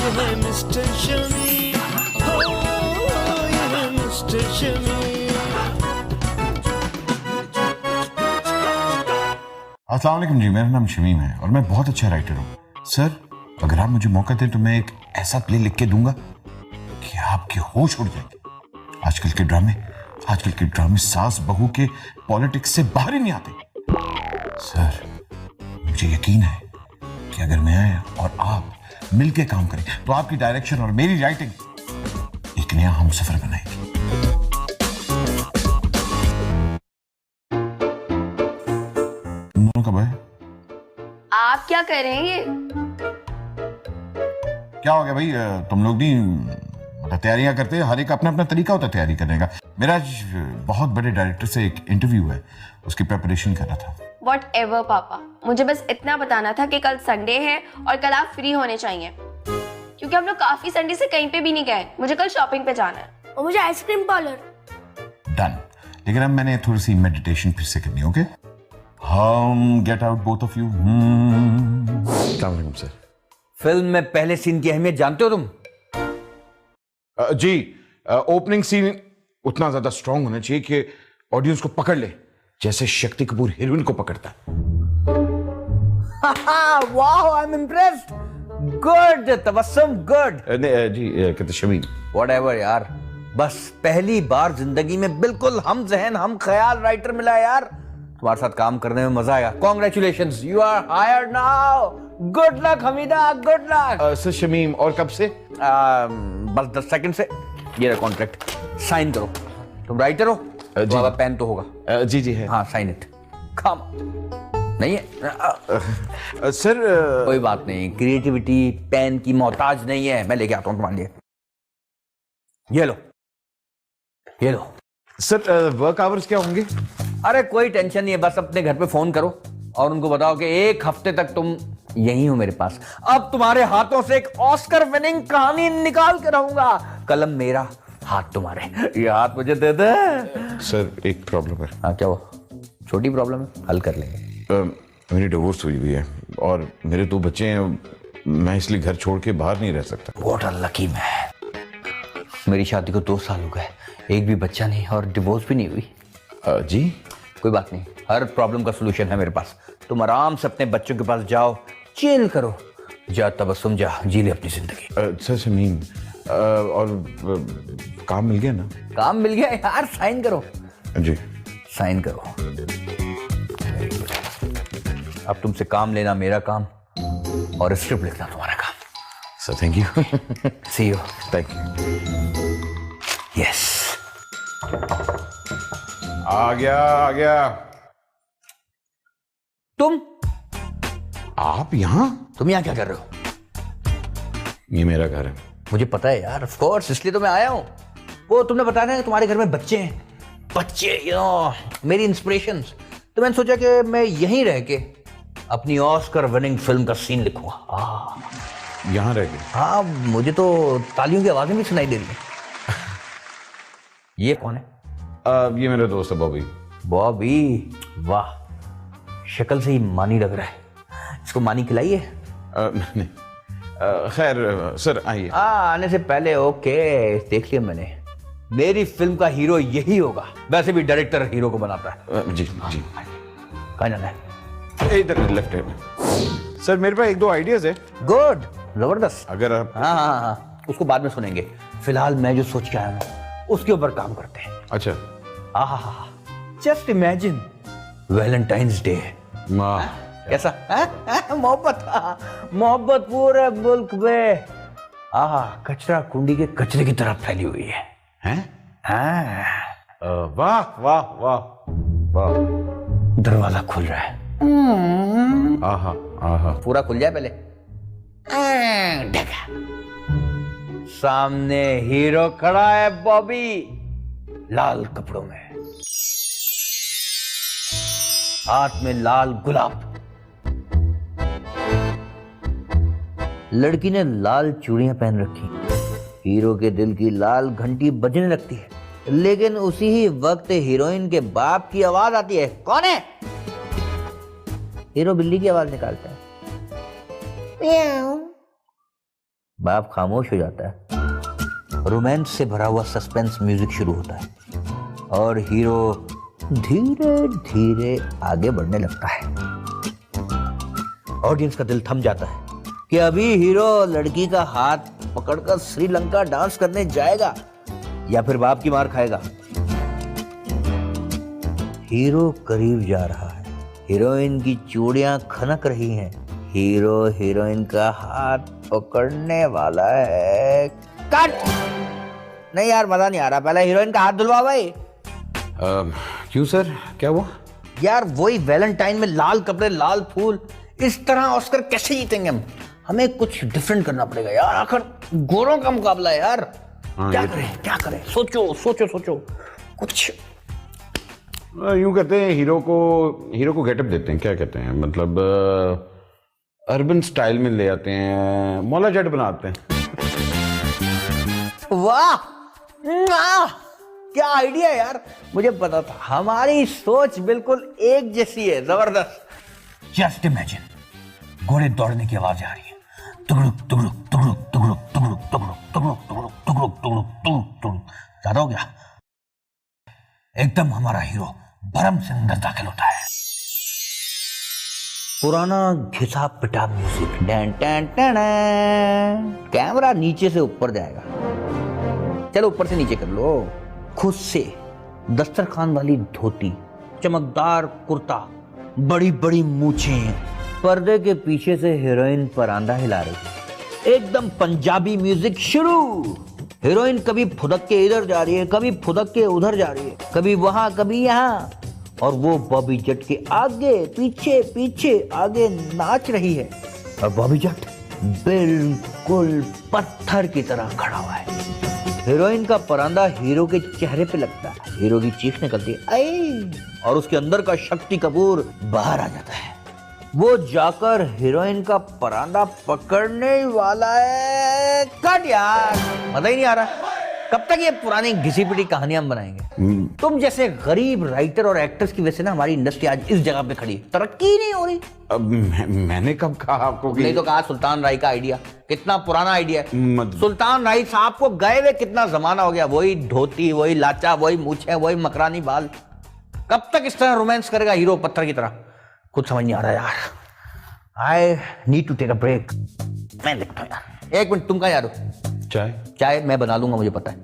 ये है मिस्टर शमी, हो ये है मिस्टर शमी। अस्सलाम वालेकुम जी, मेरा नाम शमीम है और मैं बहुत अच्छा राइटर हूँ। सर, अगर आप मुझे मौका दें तो मैं एक ऐसा प्ले लिख के दूंगा कि आपके होश उड़ जाएंगे। आजकल के ड्रामे सास बहू के पॉलिटिक्स से बाहर ही नहीं आते। सर, मुझे यकीन है कि अगर मैं और आप मिलके काम करें तो आपकी डायरेक्शन और मेरी राइटिंग एक नया हमसफर बनाएगी। दोनों कब है? आप क्या कर रहे हैं ये? क्या हो गया भाई, तुम लोग भी मतलब तैयारियां करते हैं, हर एक अपना अपना तरीका होता है तैयारी करने का। मेरा आज बहुत बड़े डायरेक्टर से एक इंटरव्यू है, उसकी प्रिपरेशन कर रहा था। Whatever पापा, मुझे बस इतना बताना था कि कल संडे है और कल आप फ्री होने चाहिए, क्योंकि हम लोग काफी संडे से कहीं पे भी नहीं गए। मुझे कल शॉपिंग पे जाना है और मुझे आइसक्रीम पार्लर। डन, लेकिन अब मैंने थोड़ी सी मेडिटेशन फिर से करनी, okay? Get out both of you. Sir, film में पहले सीन की अहमियत जानते हो तुम? जी, ओपनिंग सीन उतना ज्यादा स्ट्रांग होना चाहिए कि ऑडियंस को पकड़ ले, जैसे शक्ति कपूर हीरोइन को पकड़ता है। Wow, I am impressed. Good Tabassum, good. जी कहते शमीम। व्हाटएवर यार, बस पहली बार जिंदगी में बिल्कुल हम जहन हम ख्याल राइटर मिला यार। तुम्हारे साथ काम करने में मजा आएगा। Congratulations, you are hired now. Good luck Hamida, good luck. Sir Shamim, और कब से? बस 10 सेकंड से। ये रहा कॉन्ट्रैक्ट, साइन करो। तुम राइटर हो? जी। पेन तो होगा। जी जी है। हाँ, साइन इट। कम नहीं है? सर कोई बात नहीं, क्रिएटिविटी पेन की मोहताज नहीं है। मैं लेके आता हूं तुम्हारे लिए। ये लो, ये लो। सर वर्क आवर्स क्या होंगे? अरे कोई टेंशन नहीं है, बस अपने घर पे फोन करो और उनको बताओ कि 1 हफ्ते तक तुम यहीं हो मेरे पास। अब तुम्हारे हाथों से एक ऑस्कर विनिंग कहानी निकाल के रहूंगा। कलम मेरा, हाथ तुम्हारे। ये हाथ मुझे दे दे। सर एक प्रॉब्लम है। हाँ, क्या हुआ? छोटी प्रॉब्लम है, हल कर लेंगे। मेरी डिवोर्स हुई हुई है और मेरे 2 बच्चे हैं, मैं इसलिए घर छोड़ के बाहर नहीं रह सकता। What a lucky man. मेरी शादी को 2 साल हो गए, एक भी बच्चा नहीं और डिवोर्स भी नहीं हुई। जी कोई बात नहीं, हर प्रॉब्लम का सलूशन है मेरे पास। तुम आराम से अपने बच्चों के पास जाओ, चिल करो। जा तबस्सुम, जा जी ले अपनी जिंदगी। सर शमीम, और काम मिल गया ना? काम मिल गया यार, साइन करो। जी साइन करो। अब तुमसे काम लेना मेरा काम और स्क्रिप्ट लिखना तुम्हारा काम। Sir thank you. See you. Thank you. Yes. आ गया। तुम आप यहाँ? तुम यहाँ क्या कर रहे हो? ये मेरा घर है। मुझे पता है यार, ऑफ कोर्स, इसलिए तो मैं आया हूँ। वो तुमने बताया ना कि तुम्हारे घर में बच्चे हैं। बच्चे मेरी इंस्पिरेशंस। तो मैंने सोचा कि मैं यहीं रह के अपनी ऑस्कर विनिंग फिल्म का सीन लिखूंगा। यहाँ रह गए? हाँ, मुझे तो तालियों की आवाजें भी सुनाई दे रही है। ये कौन है? ये मेरा दोस्त है बॉबी। बॉबी, वाह, शक्ल से ही मानी लग रहा है। इसको मानी खिलाइए। नहीं, खैर सर आइए। आने से पहले ओके, देख लिया मैंने। मेरी फिल्म का हीरो यही होगा। वैसे भी डायरेक्टर हीरो को बनाता है। जी जी। कहाँ जाना है? इधर लेफ्ट है। सर मेरे पास 1-2 आइडियाज है। गुड, जबरदस्त। अगर आप... हाँ, उसको बाद में सुनेंगे। फिलहाल मैं जो सोच के आया हूँ उसके ऊपर काम करते हैं। अच्छा। Just imagine Valentine's day. कैसा? मोहब्बत पूरे मुल्क में कचरा कुंडी के कचरे की तरह फैली हुई है। वाह वाह वाह वाह। दरवाजा खुल रहा है। आहा आहा। पूरा खुल जाए पहले। सामने हीरो खड़ा है, बॉबी, लाल कपड़ों में, हाथ में लाल गुलाब। लड़की ने लाल चूड़ियां पहन रखी। हीरो के दिल की लाल घंटी बजने लगती है, लेकिन उसी ही वक्त हीरोइन के बाप की आवाज आती है। कौन है? हीरो बिल्ली की आवाज निकालता है। बाप खामोश हो जाता है। रोमांस से भरा हुआ सस्पेंस म्यूजिक शुरू होता है और हीरो धीरे धीरे आगे बढ़ने लगता है। ऑडियंस का दिल थम जाता है कि अभी हीरो लड़की का हाथ पकड़कर श्रीलंका डांस करने जाएगा या फिर बाप की मार खाएगा। हीरो करीब जा रहा है, हीरोइन की चूड़ियां खनक रही हैं, हीरो हीरोइन का हाथ पकड़ने वाला है। कट! नहीं यार, मजा नहीं आ रहा, पहले हीरोइन का हाथ धुलवा भाई। क्यों सर, क्या हुआ? यार वही वैलेंटाइन में लाल कपड़े लाल फूल, इस तरह ऑस्कर कैसे जीतेंगे हम? हमें कुछ डिफरेंट करना पड़ेगा यार, आखिर गोरों का मुकाबला है यार। क्या करें सोचो सोचो सोचो कुछ। यूं कहते हैं हीरो को गेटअप देते हैं, क्या कहते हैं, मतलब अर्बन स्टाइल में ले आते हैं, मौला जट बनाते हैं। वाह क्या आइडिया यार, मुझे पता था। हमारी सोच बिल्कुल एक जैसी है, जबरदस्त। जस्ट इमेजिन घोड़े दौड़ने की आवाज आ रही है, तुगड़ुक तुगड़ुक तुगड़ुक तुगड़ुक तुगड़ुक तुगड़ुक तुगड़ुक तुगड़ुक तुगड़ुक तुगड़ुक तुगड़ुक तुगड़ुक। ज्यादा हो गया। एकदम हमारा हीरो भरम से अंदर दाखिल होता है। पुराना घिसा पिटा music, Dan tan tan. Camera नीचे से ऊपर जाएगा, चलो ऊपर से नीचे कर लो। खुद से दस्तरखान वाली धोती, चमकदार कुर्ता, बड़ी बड़ी मूछें, पर्दे के पीछे से हीरोइन परांदा हिला रही, एकदम पंजाबी म्यूजिक शुरू। हीरोइन कभी फुदक के इधर जा रही है, कभी फुदक के उधर जा रही है, कभी वहां कभी यहाँ, और वो बॉबी जट के आगे पीछे पीछे आगे नाच रही है। और बॉबी जट बिल्कुल पत्थर की तरह खड़ा हुआ है। हीरोइन का परांदा हीरो के चेहरे पे लगता है, हीरो की चीख निकलती है आई, और उसके अंदर का शक्ति कपूर बाहर आ जाता है। वो जाकर हीरोइन का परांदा पकड़ने वाला है। कट यार, मजा ही नहीं आ रहा। कब तक ये पुरानी घिसी पिटी कहानियां हम बनाएंगे? तुम जैसे गरीब राइटर और एक्टर्स की वजह से ना हमारी इंडस्ट्री आज इस जगह पे खड़ी है, तरक्की नहीं हो रही। अब मैंने कब कहा आपको कि... नहीं तो कहा सुल्तान राय का आइडिया, कितना पुराना आइडिया है। सुल्तान राय साहब को गए हुए कितना जमाना हो गया, वही धोती, वही लाचा, वही मूछें, वही मकरानी बाल। कब तक इस तरह रोमांस करेगा हीरो पत्थर की तरह? कुछ समझ नहीं आ रहा यार। I need to take a break. मैं लिखता हूँ यार। एक मिनट, तुम कहाँ जा रहे हो? चाय मैं बना लूंगा, मुझे पता है।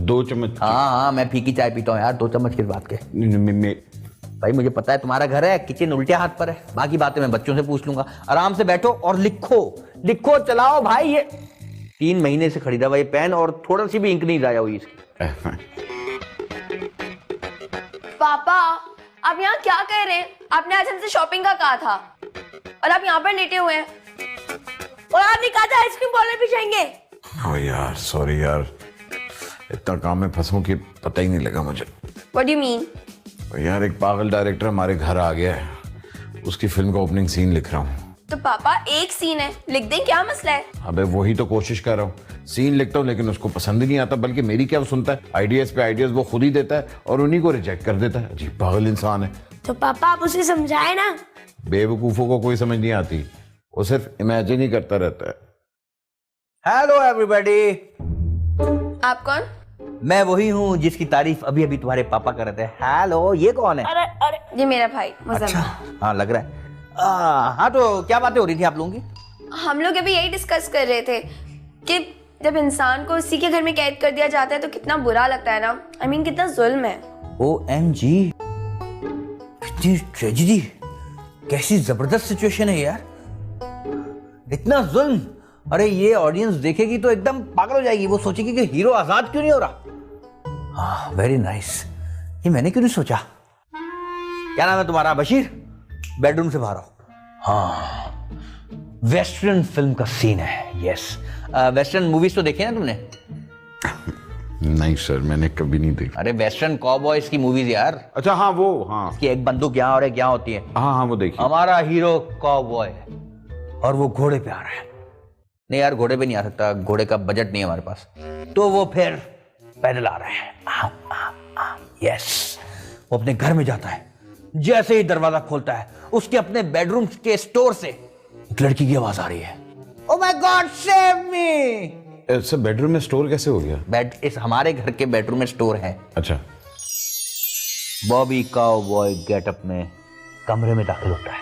2 चम्मच? हाँ, मैं फीकी चाय पीता हूँ यार, 2 चम्मच किस बात के? भाई मुझे पता है तुम्हारा घर है, किचन उल्टे हाथ पर है, बाकी बातें मैं बच्चों से पूछ लूंगा। आराम से बैठो और लिखो चलाओ भाई। ये 3 महीने से खरीदा हुआ ये पेन और थोड़ा सी भी इंक नहीं जाया हुई इसकी। पापा आप यहाँ क्या कर रहे हैं? आपने आज हमसे शॉपिंग का कहा था और आप यहाँ पर लेटे हुए हैं, और आपने कहा था आइसक्रीम पार्लर भी जाएंगे। ओ यार सॉरी यार, इतना काम में फंसूं कि पता ही नहीं लगा मुझे। What do you mean? यार एक पागल डायरेक्टर हमारे घर आ गया है, उसकी फिल्म का ओपनिंग सीन लिख रहा हूँ। तो पापा एक सीन है, लिख दें, क्या मसला है? अबे वही तो कोशिश कर रहा हूँ, सीन लिखता हूँ लेकिन उसको पसंद ही नहीं आता, बल्कि मेरी क्या सुनता है, आइडियाज पे आइडियाज वो खुद ही देता है और उन्हीं को रिजेक्ट कर देता है। अजीब पागल इंसान है। तो पापा आप उसे समझाए ना। बेवकूफों को कोई समझ नहीं आती, वो सिर्फ इमेजिन ही करता रहता है। Hello everybody. आप कौन? मैं वही हूँ जिसकी तारीफ अभी अभी तुम्हारे पापा कर रहे थे। हेलो, ये कौन है? अरे ये मेरा भाई मुज़म्मिल। अच्छा, हाँ लग रहा है। हाँ तो क्या बातें हो रही थी आप लोगों की? हम लोग अभी यही डिस्कस कर रहे थे कि जब इंसान को उसी के घर में कैद कर दिया जाता है तो कितना बुरा लगता है ना। I mean, कितना जुल्म है। OMG, कितनी ट्रेजेडी, कैसी जबरदस्त सिचुएशन है यार, इतना जुल्म। अरे ये ऑडियंस देखेगी तो एकदम पागल हो जाएगी, वो सोचेगी कि हीरो आजाद क्यों नहीं हो रहा। हाँ वेरी नाइस, ये मैंने क्यों नहीं सोचा। क्या नाम है तुम्हारा? बशीर, बेडरूम से बाहर आओ। हाँ, वेस्टर्न फिल्म का सीन है। यस, वेस्टर्न मूवीज तो देखी ना तुमने? नहीं सर, मैंने कभी नहीं देखा। अरे वेस्टर्न कॉबॉयज की मूवीज यार। अच्छा हाँ वो, हाँ कि एक बंदूक यहाँ और एक यहाँ होती है। हाँ वो देखी। हमारा हीरो कॉबॉय है और वो घोड़े पे आ रहा है। नहीं यार, घोड़े पे नहीं आ सकता, घोड़े का बजट नहीं है हमारे पास, तो वो फिर पैदल आ रहा है। यस, वो अपने घर में जाता है, जैसे ही दरवाजा खोलता है उसके अपने बेडरूम के स्टोर से एक लड़की की आवाज आ रही है। Oh my God save me. Sir bedroom में स्टोर कैसे हो गया? बेड इस हमारे घर के बेडरूम में स्टोर है। अच्छा। बॉबी काउबॉय गेटअप में कमरे में दाखिल होता है,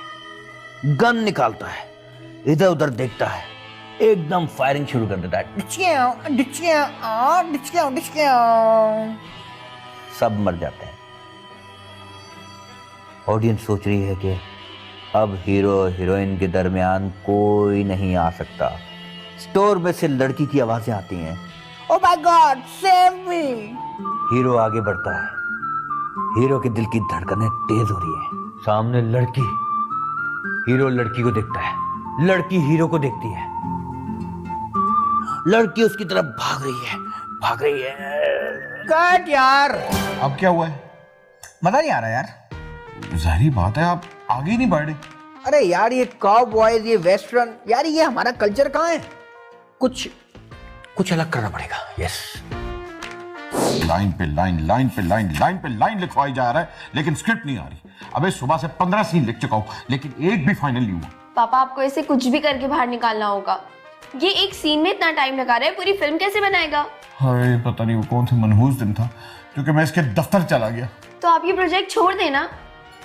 गन निकालता है, इधर उधर देखता है, एकदम फायरिंग शुरू कर देता है। सब मर जाते हैं। ऑडियंस सोच रही है कि अब हीरो हीरोइन के दरमियान कोई नहीं आ सकता। स्टोर में से लड़की की आवाजें आती हैं, oh my God save me. Hero आगे बढ़ता है, हीरो के दिल की धड़कनें तेज हो रही है। सामने लड़की, हीरो लड़की को देखता है, लड़की हीरो को देखती है, लड़की उसकी तरफ भाग रही है। कट यार। अब क्या हुआ है? मजा नहीं आ रहा यार। जाहिर बात है आप आगे ही नहीं बढ़ रहे। अरे यार ये काउबॉयज, ये वेस्टर्न, यार ये हमारा कल्चर कहाँ है? कुछ अलग करना पड़ेगा। यस। लाइन पे लाइन, लाइन पे लाइन, लाइन पे लाइन लिखवाई जा रहा है, लेकिन स्क्रिप्ट नहीं आ रही। अबे सुबह से 15 सीन लिख चुका हूं, लेकिन एक भी फाइनल नहीं हुआ। पापा आपको ऐसे कुछ भी करके बाहर निकालना होगा। ये एक सीन में इतना टाइम लगा रहा है, पूरी फिल्म कैसे बनाएगा? अरे पता नहीं वो कौन सा मनहूस दिन था, क्योंकि मैं इसके दफ्तर चला गया। तो आप ये प्रोजेक्ट छोड़ देना।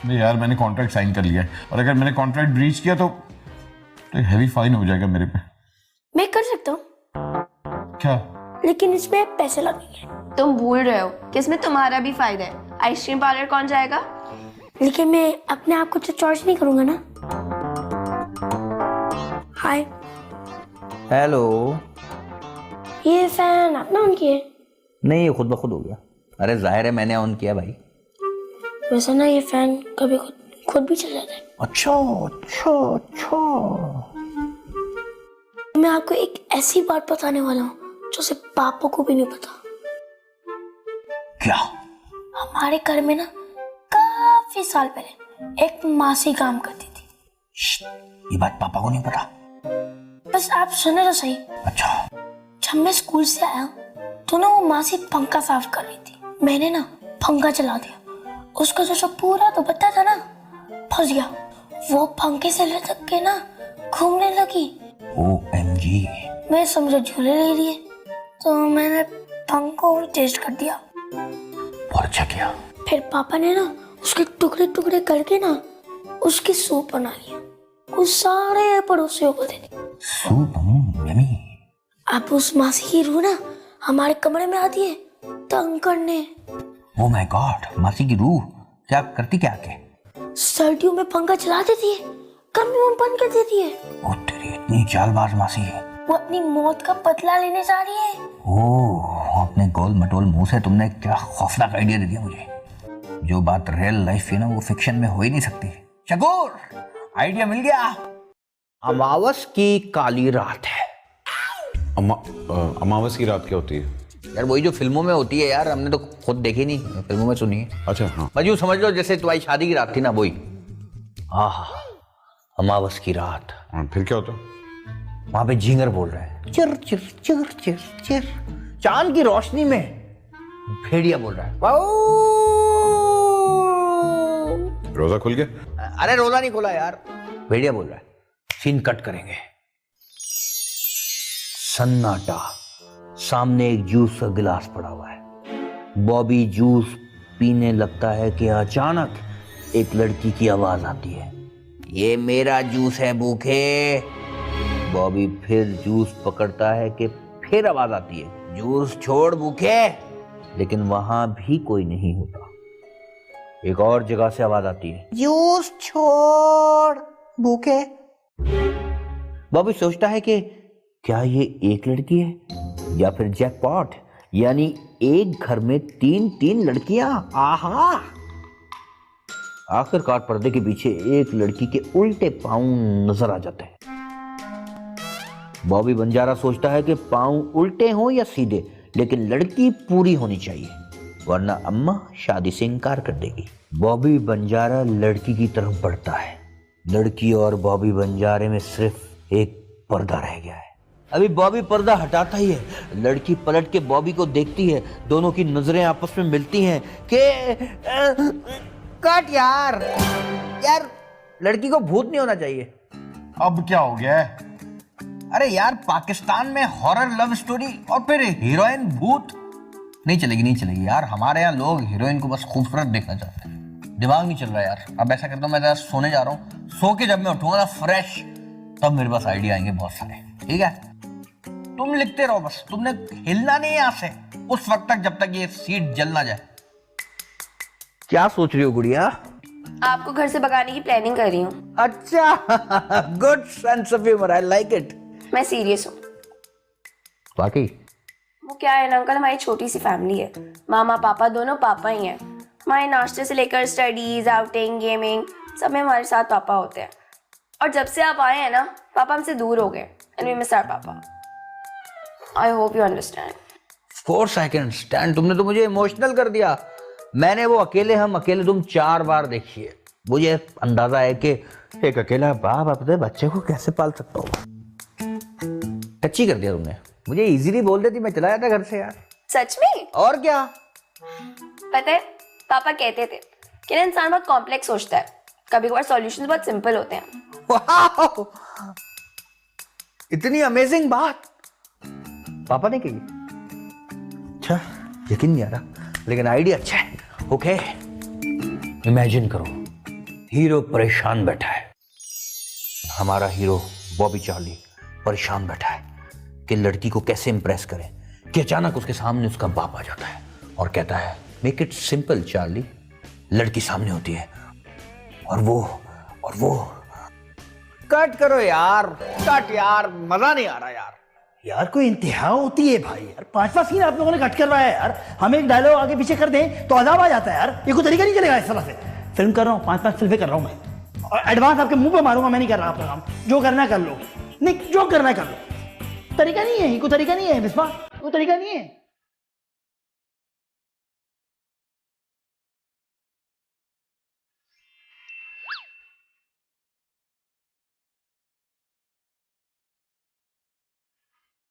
नहीं यार, मैंने कॉन्ट्रैक्ट साइन कर लिया है, और अगर मैंने कॉन्ट्रैक्ट ब्रीच किया तो हैवी फाइन हो जाएगा मेरे पे। मैं कर सकता हूँ, क्या? लेकिन इसमें पैसे लगेंगे। तुम भूल रहे हो कि इसमें तुम्हारा भी फायदा है। आइसक्रीम पार्लर कौन जाएगा? लेकिन मैं अपने आप को तो चार्ज नहीं करूंगा ना। हाय। हेलो। ये फैन आपने ऑन किया? नहीं, ये खुद ब खुद हो गया। अरे जाहिर है मैंने ऑन किया भाई। वैसे ना ये फैन कभी खुद भी चल जाता है। अच्छा। मैं आपको एक ऐसी बात बताने वाला हूँ जो सिर्फ पापा को भी नहीं पता। क्या? हमारे घर में ना काफी साल पहले एक मासी काम करती थी। ये बात पापा को नहीं पता? बस आप सुने तो सही। अच्छा। जब मैं स्कूल से आया तो ना वो मासी पंखा साफ कर रही थी। मैंने ना पंखा चला दिया, उसका जो पूरा दुपट्टा था ना फंस गया। वो पंखे से लटक के ना घूमने लगी। OMG। मैं समझा झूले ले लिए, तो मैंने पंखा और तेज कर दिया। बहुत अच्छा किया। फिर पापा ने ना उसके टुकड़े टुकड़े करके ना उसकी सूप बना लिया, उस सारे पड़ोसियों को दे दी। सूप? यम्मी। अब उस मासी की रूह ना हमारे कमरे में आती है तंग करने। ओ माय गॉड, मासी की रूह क्या करती? क्या के? सर्दियों में पंखा चला देती है, गर्मियों में बंद कर देती है। ओ तेरी इतनी चालबाज मासी है। वो अपनी मौत का बदला लेने जा रही है। ओह, अपने गोल मटोल मुंह से तुमने क्या खौफनाक आइडिया दे दिया मुझे। जो बात रियल लाइफ है ना वो फिक्शन में हो ही नहीं सकती। शकूर, आइडिया मिल गया। अमावस की काली रात है। अमावस की रात क्या होती है? यार वही जो फिल्मों में होती है यार, हमने तो खुद देखी नहीं, फिल्मों में सुनी है। अच्छा हाँ। बस यूं समझ लो जैसे तुम्हारी शादी की रात थी ना, वही। आहा, अमावस की रात। फिर क्या होता? वहां पे झींगर बोल रहा है, चिर चिर चिर चिर चिर। चांद की रोशनी में भेड़िया बोल रहा है, वाऊ। रोजा खुल गया? अरे रोजा नहीं खोला यार, भेड़िया बोल रहा है। सीन कट करेंगे। सन्नाटा, सामने एक जूस का गिलास पड़ा हुआ है। बॉबी जूस पीने लगता है कि अचानक एक लड़की की आवाज आती है, ये मेरा जूस है भूखे। बॉबी फिर जूस पकड़ता है कि फिर आवाज आती है, जूस छोड़ भूखे। लेकिन वहां भी कोई नहीं होता। एक और जगह से आवाज आती है, जूस छोड़ भूखे। बॉबी सोचता है कि क्या ये एक लड़की है या फिर जैकपॉट, यानी एक घर में 3 लड़कियां। आहा। आखिरकार पर्दे के पीछे एक लड़की के उल्टे पांव नजर आ जाते हैं। बॉबी बंजारा सोचता है कि पांव उल्टे हों या सीधे, लेकिन लड़की पूरी होनी चाहिए, वरना अम्मा शादी से इनकार कर देगी। बॉबी बंजारा लड़की की तरफ बढ़ता है। लड़की और बॉबी बंजारे में सिर्फ एक पर्दा रह गया है। अभी बॉबी पर्दा हटाता ही है, लड़की पलट के बॉबी को देखती है, दोनों की नजरें आपस में मिलती हैं कि कट यार लड़की को भूत नहीं होना चाहिए। अब क्या हो गया है? अरे यार पाकिस्तान में हॉरर लव स्टोरी और फिर हीरोइन भूत, नहीं चलेगी यार। हमारे यहाँ लोग हीरोइन को बस खूबसूरत देखना चाहते हैं, दिमाग नहीं चल रहा यार। अब ऐसा करता हूँ, मैं जरा सोने जा रहा हूँ, सो के जब मैं उठूंगा ना फ्रेश, तब मेरे पास आइडिया आएंगे बहुत सारे, ठीक है? तुम लिखते रहो बस, तुमने हिलना नहीं है यहाँ से उस वक्त तक जब तक ये सीट जल ना जाए। क्या सोच रही हो गुड़िया? आपको घर से भगाने की प्लानिंग कर रही हूँ। अच्छा, good sense of humour, I like it. मैं सीरियस हूँ। वाकई? वो क्या है ना अंकल, हमारी छोटी सी फैमिली है, मामा पापा दोनों पापा ही हैं। हमारे नाश्ते से लेकर स्टडीज, आउटिंग, गेमिंग, सब में हमारे साथ पापा होते हैं। और जब से आप आए हैं ना, पापा हमसे दूर हो गए एंड वी मिस आवर पापा। I hope you understand. Of course I can understand. तुमने तो मुझे इमोशनल कर दिया। मैंने वो अकेले हम अकेले तुम 4 बार देखी है। मुझे अंदाजा है कि एक अकेला बाप अपने बच्चे को कैसे पाल सकता हूँ। टची कर दिया तुमने। मुझे इजीली बोल देती, मैं चला जाता घर से यार। सच में? और क्या? पता है पापा कहते थे कि ना इंसान बहुत कॉम्प्लेक्स सोचता है, कभी कभार सॉल्यूशंस बहुत सिंपल होते हैं। वाह! इतनी अमेजिंग बात पापा ने कही। अच्छा, यकीन नहीं आ रहा, लेकिन आइडिया अच्छा है। ओके, इमेजिन करो हीरो परेशान बैठा है, हमारा हीरो बॉबी चार्ली परेशान बैठा है कि लड़की को कैसे इंप्रेस करें, कि अचानक उसके सामने उसका बाप आ जाता है और कहता है मेक इट सिंपल चार्ली। लड़की सामने होती है और वो कट करो यार, कट यार, मजा नहीं आ रहा यार। यार कोई इंतहा होती है भाई यार, 5वां सीन आप लोगों ने कट करवाया है यार। हम एक डायलॉग आगे पीछे कर दें तो अजाब आ जाता है यार। ये कोई तरीका नहीं चलेगा इस तरह से। फिल्म कर रहा हूँ, 5 फिल्में कर रहा हूँ मैं, और एडवांस आपके मुंह पे मारूंगा। मैं नहीं कर रहा आपका काम, जो करना है कर लो। नहीं, जो करना है कर लो। तरीका नहीं है, ये कोई तरीका नहीं है बिस्वा, कोई तरीका नहीं है।